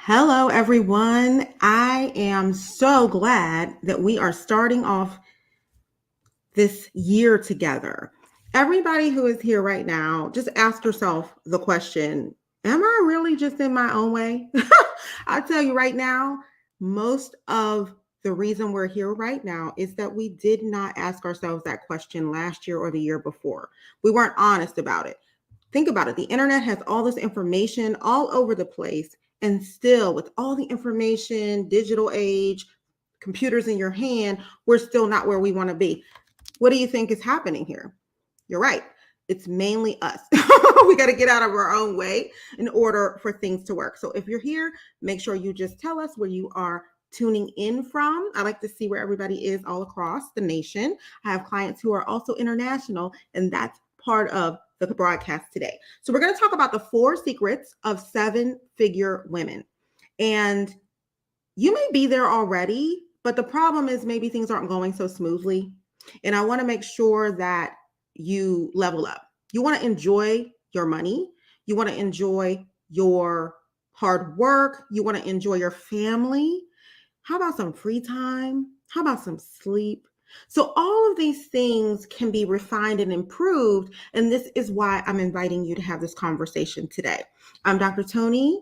Hello, everyone. I am so glad that we are starting off this year together. Everybody who is here right now, just ask yourself the question, am I really just in my own way? I'll tell you right now, most of the reason we're here right now is that we did not ask ourselves that question last year or the year before. We weren't honest about it. Think about it. The internet has all this information all over the place. And still, with all the information, digital age, computers in your hand, we're still not where we want to be. What do you think is happening here? You're right. It's mainly us. We got to get out of our own way in order for things to work. So if you're here, make sure you just tell us where you are tuning in from. I like to see where everybody is all across the nation. I have clients who are also international, and that's part of the broadcast today. So we're going to talk about the 4 secrets of 7-figure women. And you may be there already, but the problem is maybe things aren't going so smoothly. And I want to make sure that you level up. You want to enjoy your money. You want to enjoy your hard work. You want to enjoy your family. How about some free time? How about some sleep? So all of these things can be refined and improved. And this is why I'm inviting you to have this conversation today. I'm Dr. Toni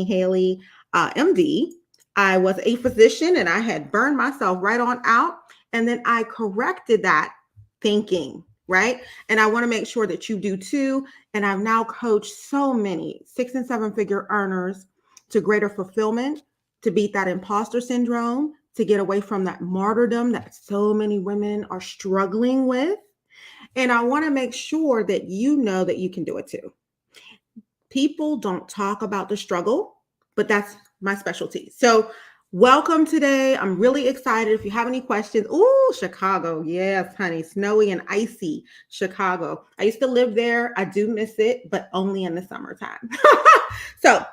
Haley, MD. I was a physician and I had burned myself right on out. And then I corrected that thinking, right? And I want to make sure that you do too. And I've now coached so many 6 and 7-figure earners to greater fulfillment, to beat that imposter syndrome, to get away from that martyrdom that so many women are struggling with. And I want to make sure that you know that you can do it too. People don't talk about the struggle, but that's my specialty. So welcome today. I'm really excited. If you have any questions, Chicago. Yes, honey, snowy and icy Chicago. I used to live there. I do miss it, but only in the summertime. So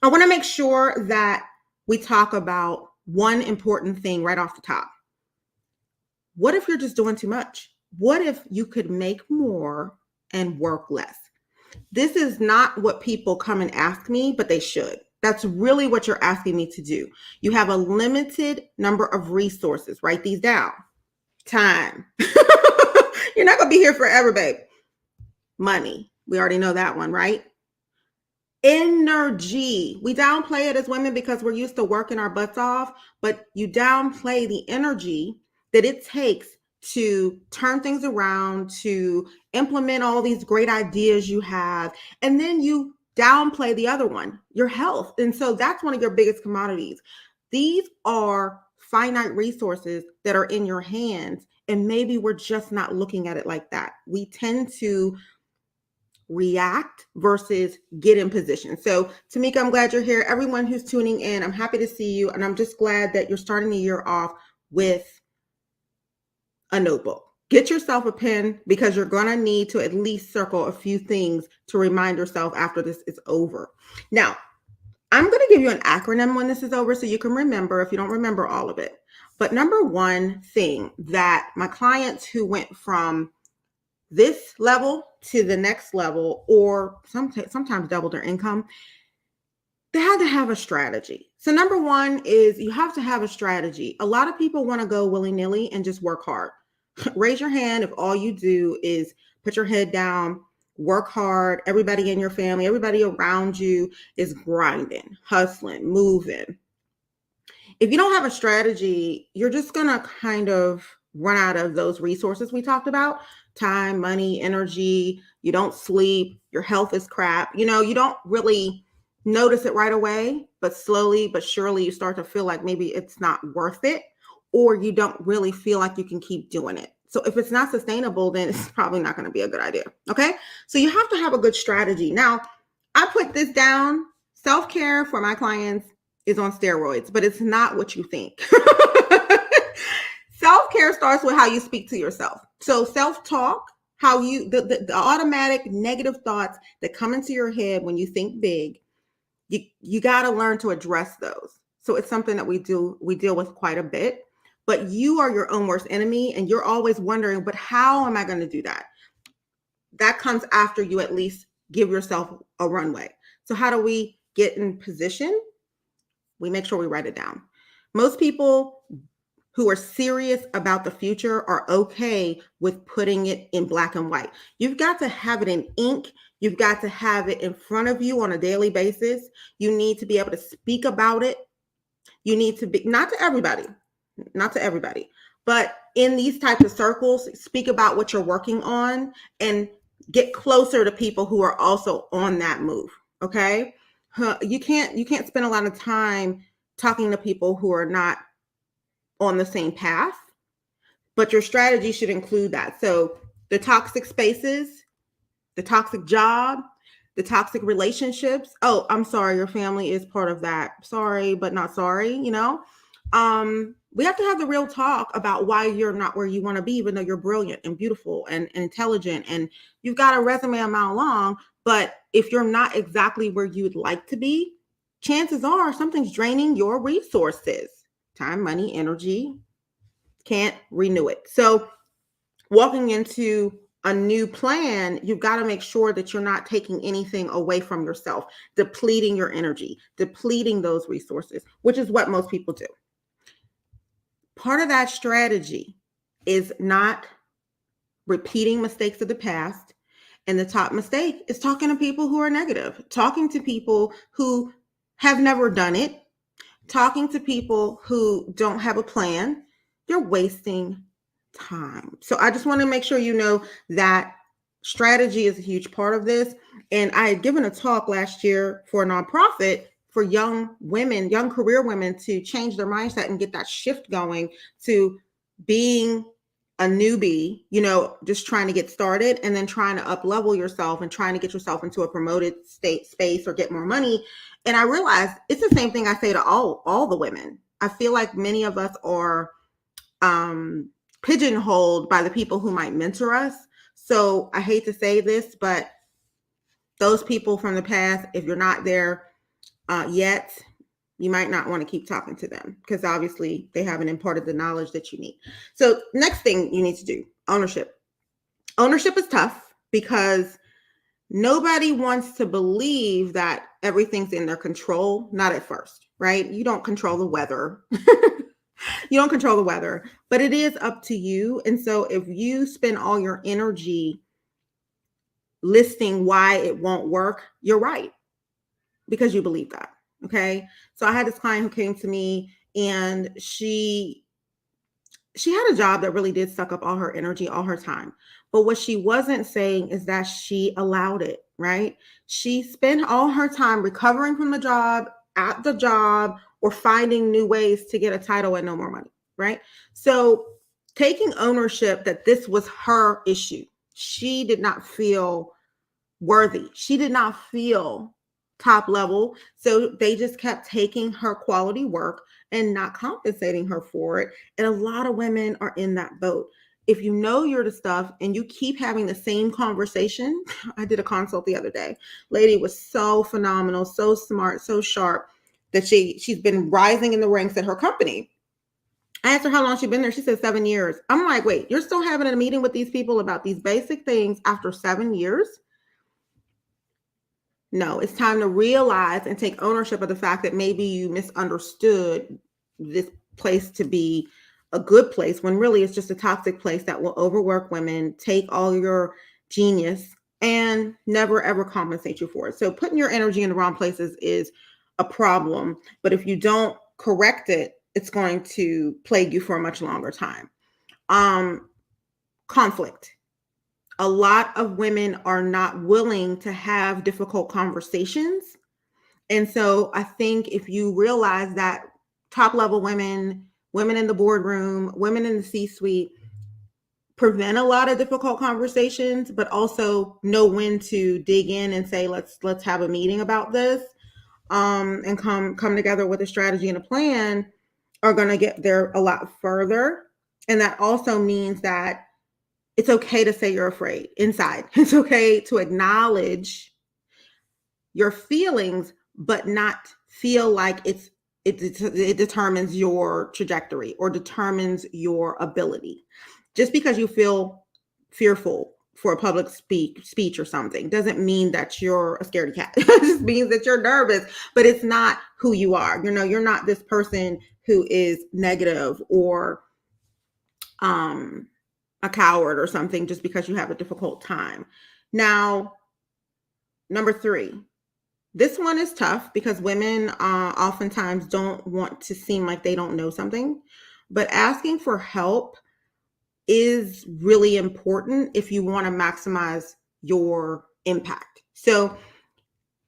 I want to make sure that we talk about one important thing right off the top. What if you're just doing too much? What if you could make more and work less? This is not what people come and ask me, but they should. That's really what you're asking me to do. You have a limited number of resources. Write these down. Time. You're not going to be here forever, babe. Money. We already know that one, right? Energy. We downplay it as women because we're used to working our butts off, but you downplay the energy that it takes to turn things around, to implement all these great ideas you have, and then you downplay the other one, your health. And so that's one of your biggest commodities. These are finite resources that are in your hands, and maybe we're just not looking at it like that. We tend to react versus get in position. So Tamika, I'm glad you're here. Everyone who's tuning in, I'm happy to see you. And I'm just glad that you're starting the year off with a notebook. Get yourself a pen because you're going to need to at least circle a few things to remind yourself after this is over. Now, I'm going to give you an acronym when this is over so you can remember if you don't remember all of it. But number one thing that my clients who went from this level to the next level, or sometimes double their income, they had to have a strategy. So number one is you have to have a strategy. A lot of people want to go willy-nilly and just work hard. Raise your hand if all you do is put your head down, work hard. Everybody in your family, everybody around you is grinding, hustling, moving. If you don't have a strategy, you're just going to kind of run out of those resources we talked about. Time, money, energy. You don't sleep. Your health is crap. You don't really notice it right away, but slowly but surely you start to feel like maybe it's not worth it, or you don't really feel like you can keep doing it. So if it's not sustainable, then it's probably not going to be a good idea. Okay. So you have to have a good strategy. Now, I put this down. Self-care for my clients is on steroids, but it's not what you think. Self-care starts with how you speak to yourself. So self-talk, how you, the automatic negative thoughts that come into your head when you think big, you got to learn to address those. So it's something that we deal with quite a bit, but you are your own worst enemy and you're always wondering, but how am I going to do that? That comes after you at least give yourself a runway. So how do we get in position? We make sure we write it down. Most people who are serious about the future are okay with putting it in black and white. You've got to have it in ink. You've got to have it in front of you on a daily basis. You need to be able to speak about it. You need to be, not to everybody, but in these types of circles, speak about what you're working on and get closer to people who are also on that move. Okay. You can't spend a lot of time talking to people who are not on the same path, but your strategy should include that. So the toxic spaces, the toxic job, the toxic relationships. Oh, I'm sorry, your family is part of that. Sorry, but not sorry, we have to have the real talk about why you're not where you want to be, even though you're brilliant and beautiful and intelligent and you've got a resume a mile long. But if you're not exactly where you'd like to be, chances are something's draining your resources, time, money, energy. Can't renew it. So walking into a new plan, you've got to make sure that you're not taking anything away from yourself, depleting your energy, depleting those resources, which is what most people do. Part of that strategy is not repeating mistakes of the past. And the top mistake is talking to people who are negative, talking to people who have never done it, talking to people who don't have a plan. You're wasting time. So I just want to make sure you know that strategy is a huge part of this. And I had given a talk last year for a nonprofit for young women, young career women, to change their mindset and get that shift going to being a newbie, just trying to get started and then trying to up level yourself and trying to get yourself into a promoted space or get more money. And I realized it's the same thing I say to all the women. I feel like many of us are pigeonholed by the people who might mentor us. So I hate to say this, but those people from the past, if you're not there yet, you might not want to keep talking to them because obviously they haven't imparted the knowledge that you need. So next thing you need to do, ownership. Ownership is tough because nobody wants to believe that everything's in their control. Not at first, right? You don't control the weather. You don't control the weather, but it is up to you. And so if you spend all your energy listing why it won't work, you're right because you believe that. Okay. So I had this client who came to me and she had a job that really did suck up all her energy, all her time. But what she wasn't saying is that she allowed it, right? She spent all her time recovering from the job, at the job, or finding new ways to get a title and no more money, right? So taking ownership that this was her issue. She did not feel worthy. She did not feel top level. So they just kept taking her quality work and not compensating her for it. And a lot of women are in that boat. If you know you're the stuff and you keep having the same conversation, I did a consult the other day. Lady was so phenomenal, so smart, so sharp that she's been rising in the ranks at her company. I asked her how long she'd been there. She said 7 years. I'm like, wait, you're still having a meeting with these people about these basic things after 7 years? No, it's time to realize and take ownership of the fact that maybe you misunderstood this place to be a good place when really it's just a toxic place that will overwork women, take all your genius, and never ever compensate you for it. So putting your energy in the wrong places is a problem. But if you don't correct it, it's going to plague you for a much longer time. Conflict. A lot of women are not willing to have difficult conversations. And so I think if you realize that top level women, women in the boardroom, women in the C-suite prevent a lot of difficult conversations, but also know when to dig in and say, let's have a meeting about this, and come together with a strategy and a plan, are going to get there a lot further. And that also means that it's okay to say you're afraid inside. It's okay to acknowledge your feelings, but not feel like it determines your trajectory or determines your ability. Just because you feel fearful for a public speech or something. Doesn't mean that you're a scaredy cat. It just means that you're nervous, but it's not who you are. You're not this person who is negative or a coward or something just because you have a difficult time. Now, number 3. This one is tough because women oftentimes don't want to seem like they don't know something, but asking for help is really important if you want to maximize your impact. So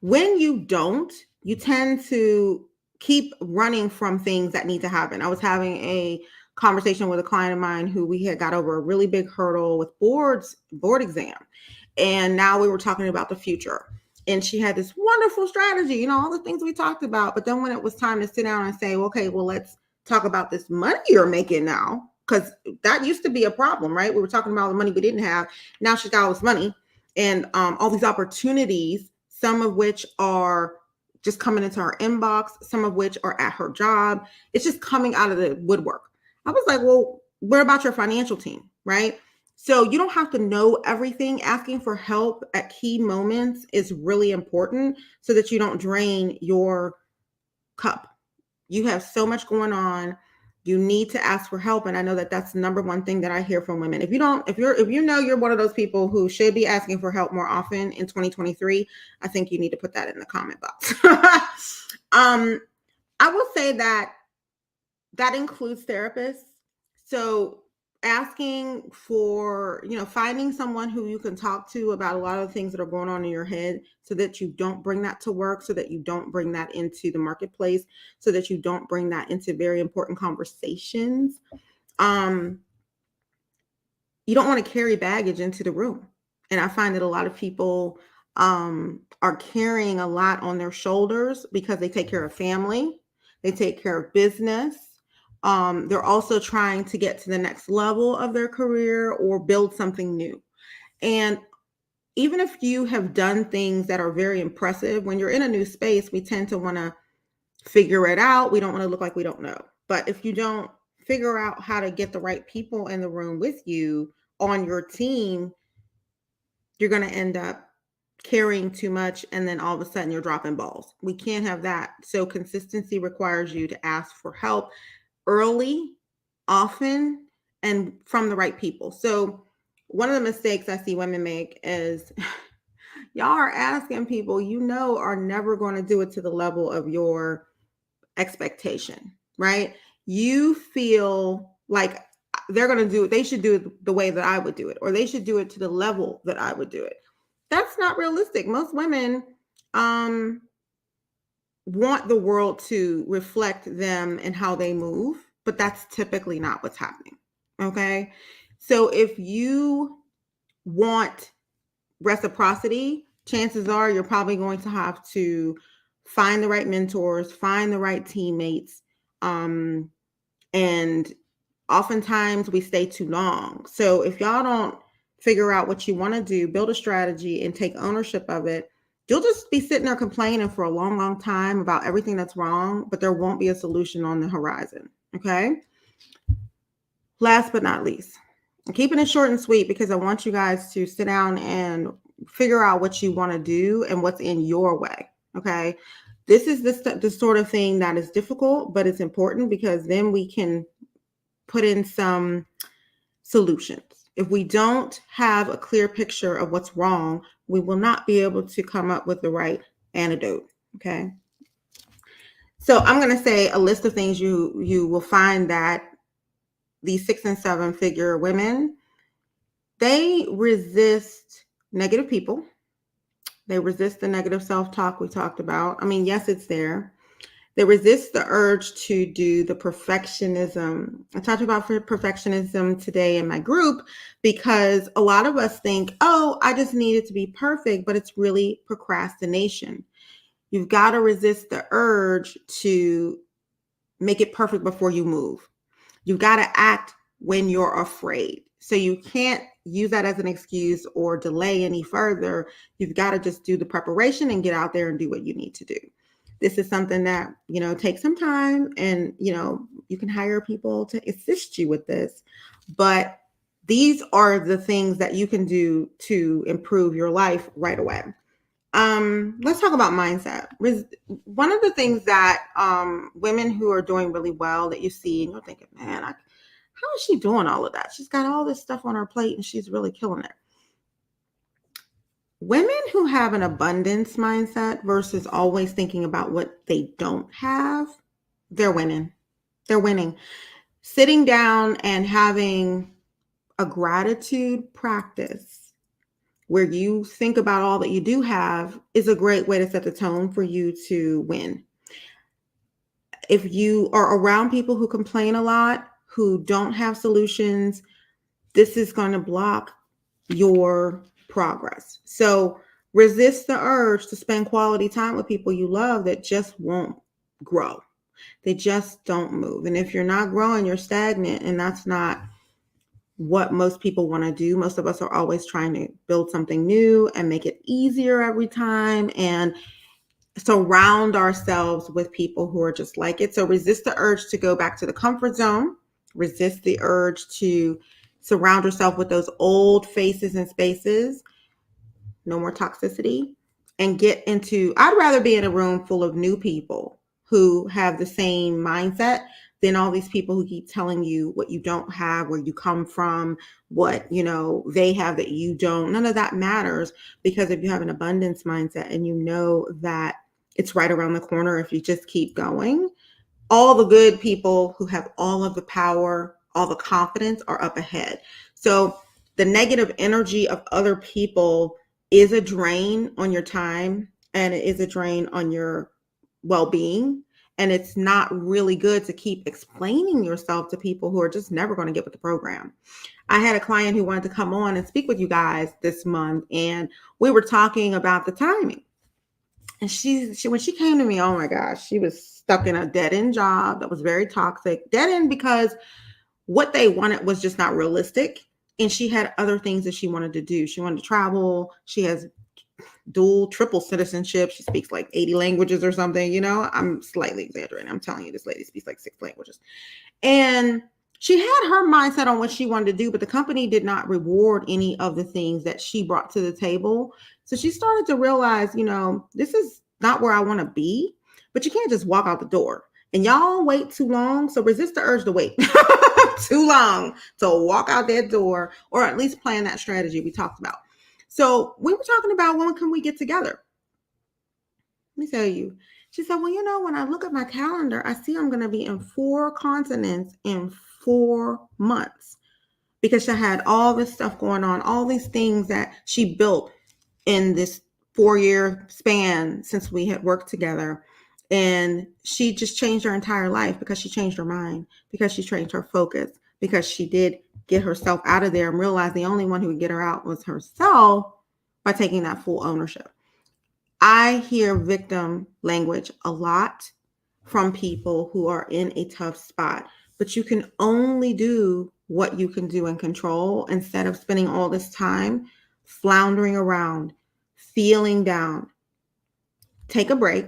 when you don't, you tend to keep running from things that need to happen. I was having a conversation with a client of mine who we had got over a really big hurdle with board exam. And now we were talking about the future. And she had this wonderful strategy, all the things we talked about. But then when it was time to sit down and say, okay, well, let's talk about this money you're making now, because that used to be a problem, right? We were talking about the money we didn't have. Now she's got all this money and all these opportunities, some of which are just coming into our inbox, some of which are at her job. It's just coming out of the woodwork. I was like, well, what about your financial team, right? So you don't have to know everything. Asking for help at key moments is really important so that you don't drain your cup. You have so much going on. You need to ask for help. And I know that that's the number one thing that I hear from women. If you're one of those people who should be asking for help more often in 2023, I think you need to put that in the comment box. I will say that includes therapists. So asking for, finding someone who you can talk to about a lot of the things that are going on in your head so that you don't bring that to work, so that you don't bring that into the marketplace, so that you don't bring that into very important conversations. You don't want to carry baggage into the room. And I find that a lot of people are carrying a lot on their shoulders because they take care of family, they take care of business. They're also trying to get to the next level of their career or build something new. And even if you have done things that are very impressive, when you're in a new space, we tend to want to figure it out. We don't want to look like we don't know. But if you don't figure out how to get the right people in the room with you on your team, you're going to end up carrying too much, and then all of a sudden you're dropping balls. We can't have that. So consistency requires you to ask for help early, often, and from the right people. So one of the mistakes I see women make is y'all are asking people are never going to do it to the level of your expectation, right? You feel like they're going to do it. They should do it the way that I would do it, or they should do it to the level that I would do it. That's not realistic. Most women want the world to reflect them and how they move, but that's typically not what's happening. Okay. So if you want reciprocity, chances are you're probably going to have to find the right mentors, find the right teammates. And oftentimes we stay too long. So if y'all don't figure out what you want to do, build a strategy and take ownership of it, you'll just be sitting there complaining for a long, long time about everything that's wrong, but there won't be a solution on the horizon. Okay. Last but not least, I'm keeping it short and sweet because I want you guys to sit down and figure out what you want to do and what's in your way. Okay. This is the sort of thing that is difficult, but it's important because then we can put in some solutions. If we don't have a clear picture of what's wrong, we will not be able to come up with the right antidote. Okay. So I'm going to say a list of things you will find that these 6 and 7 figure women, they resist negative people. They resist the negative self-talk we talked about. I mean, yes, it's there. They resist the urge to do the perfectionism. I talked about perfectionism today in my group because a lot of us think, oh, I just need it to be perfect, but it's really procrastination. You've got to resist the urge to make it perfect before you move. You've got to act when you're afraid. So you can't use that as an excuse or delay any further. You've got to just do the preparation and get out there and do what you need to do. This is something that, takes some time, and, you can hire people to assist you with this, but These are the things that you can do to improve your life right away. Let's talk about mindset. One of the things that women who are doing really well that you see, and you're thinking, man, how is she doing all of that? She's got all this stuff on her plate and she's really killing it. Women who have an abundance mindset versus always thinking about what they don't have, they're winning. They're winning. Sitting down and having a gratitude practice where you think about all that you do have is a great way to set the tone for you to win. If you are around people who complain a lot, who don't have solutions, this is going to block your progress. So resist the urge to spend quality time with people you love that just won't grow. They just don't move. And if you're not growing, you're stagnant, and that's not what most people want to do. Most of us are always trying to build something new and make it easier every time and surround ourselves with people who are just like it. So resist the urge to go back to the comfort zone. Resist the urge to surround yourself with those old faces and spaces. No more toxicity. And get into, I'd rather be in a room full of new people who have the same mindset than all these people who keep telling you what you don't have, where you come from, what, they have that you don't. None of that matters, because if you have an abundance mindset and you know that it's right around the corner if you just keep going, all the good people who have all of the power, all the confidence are up ahead. So the negative energy of other people is a drain on your time, and it is a drain on your well-being. And it's not really good to keep explaining yourself to people who are just never going to get with the program. I had a client who wanted to come on and speak with you guys this month, and we were talking about the timing. And she when she came to me, oh my gosh, she was stuck in a dead-end job that was very toxic. Dead-end because what they wanted was just not realistic. And she had other things that she wanted to do. She wanted to travel. She has triple citizenship. She speaks like 80 languages or something. I'm slightly exaggerating. I'm telling you, this lady speaks like 6 languages. And she had her mindset on what she wanted to do, but the company did not reward any of the things that she brought to the table. So she started to realize, this is not where I want to be, but you can't just walk out the door. And y'all wait too long. So resist the urge to wait too long to walk out that door, or at least plan that strategy we talked about. So we were talking about, when can we get together? Let me tell you. She said, well, when I look at my calendar, I see I'm going to be in 4 continents in 4 months, because she had all this stuff going on, all these things that she built in this 4-year span since we had worked together. And she just changed her entire life because she changed her mind, because she changed her focus, because she did get herself out of there and realized the only one who would get her out was herself by taking that full ownership. I hear victim language a lot from people who are in a tough spot, but you can only do what you can do and control, instead of spending all this time floundering around, feeling down. Take a break,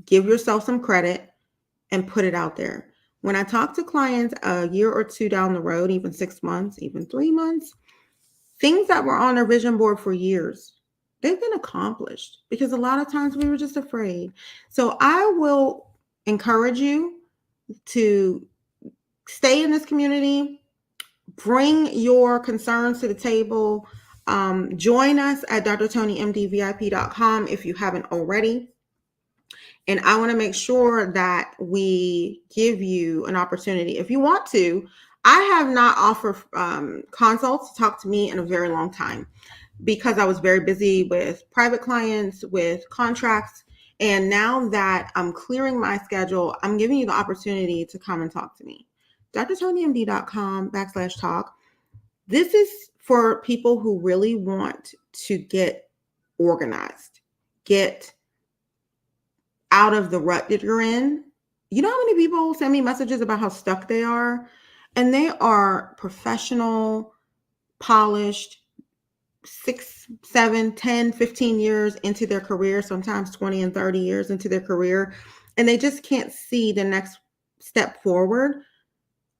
give yourself some credit, and put it out there. When I talk to clients a year or 2 down the road, even 6 months, even 3 months, things that were on their vision board for years, they've been accomplished, because a lot of times we were just afraid. So I will encourage you to stay in this community, bring your concerns to the table. Join us at drtonymdvip.com if you haven't already. And I want to make sure that we give you an opportunity. If you want to, I have not offered consults to talk to me in a very long time, because I was very busy with private clients, with contracts. And now that I'm clearing my schedule, I'm giving you the opportunity to come and talk to me. drtonymd.com/talk. This is for people who really want to get organized, get out of the rut that you're in. You know how many people send me messages about how stuck they are? And they are professional, polished, 6, 7, 10, 15 years into their career, sometimes 20 and 30 years into their career, and they just can't see the next step forward.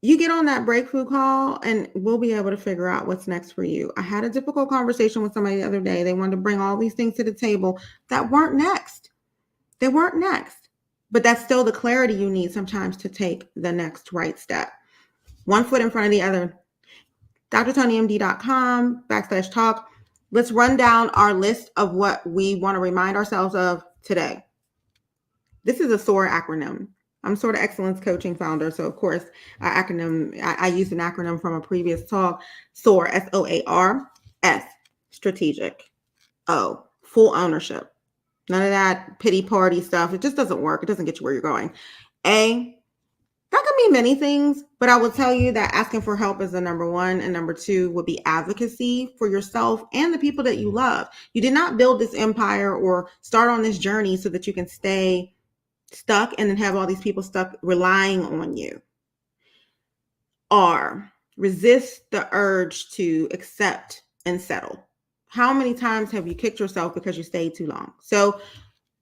you get on that breakthrough call and we'll be able to figure out what's next for you. I had a difficult conversation with somebody the other day. They wanted to bring all these things to the table that weren't next. They weren't next. But that's still the clarity you need sometimes to take the next right step. One foot in front of the other. drtonymd.com/talk. Let's run down our list of what we want to remind ourselves of today. This is a SOAR acronym. I'm Sort of Excellence Coaching founder, so of course, I used an acronym from a previous talk. SOAR, SOAR, S, strategic. O, full ownership. None of that pity party stuff. It just doesn't work. It doesn't get you where you're going. A, that could mean many things, but I will tell you that asking for help is the number one, and number two would be advocacy for yourself and the people that you love. You did not build this empire or start on this journey so that you can stay stuck and then have all these people stuck relying on you. R, resist the urge to accept and settle. How many times have you kicked yourself because you stayed too long? So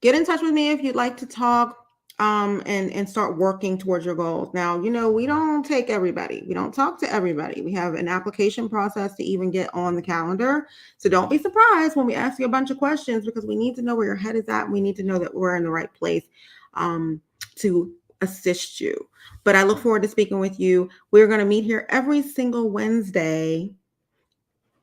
get in touch with me if you'd like to talk and start working towards your goals. Now, we don't take everybody. We don't talk to everybody. We have an application process to even get on the calendar. So don't be surprised when we ask you a bunch of questions, because we need to know where your head is at. We need to know that we're in the right place to assist you. But I look forward to speaking with you. We're going to meet here every single Wednesday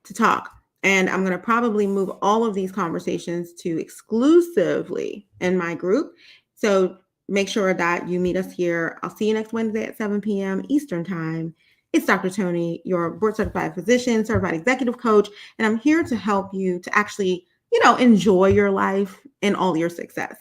to talk. And I'm going to probably move all of these conversations to exclusively in my group. So make sure that you meet us here. I'll see you next Wednesday at 7 p.m. Eastern Time. It's Dr. Toni, your board certified physician, certified executive coach, and I'm here to help you to actually, enjoy your life and all your success.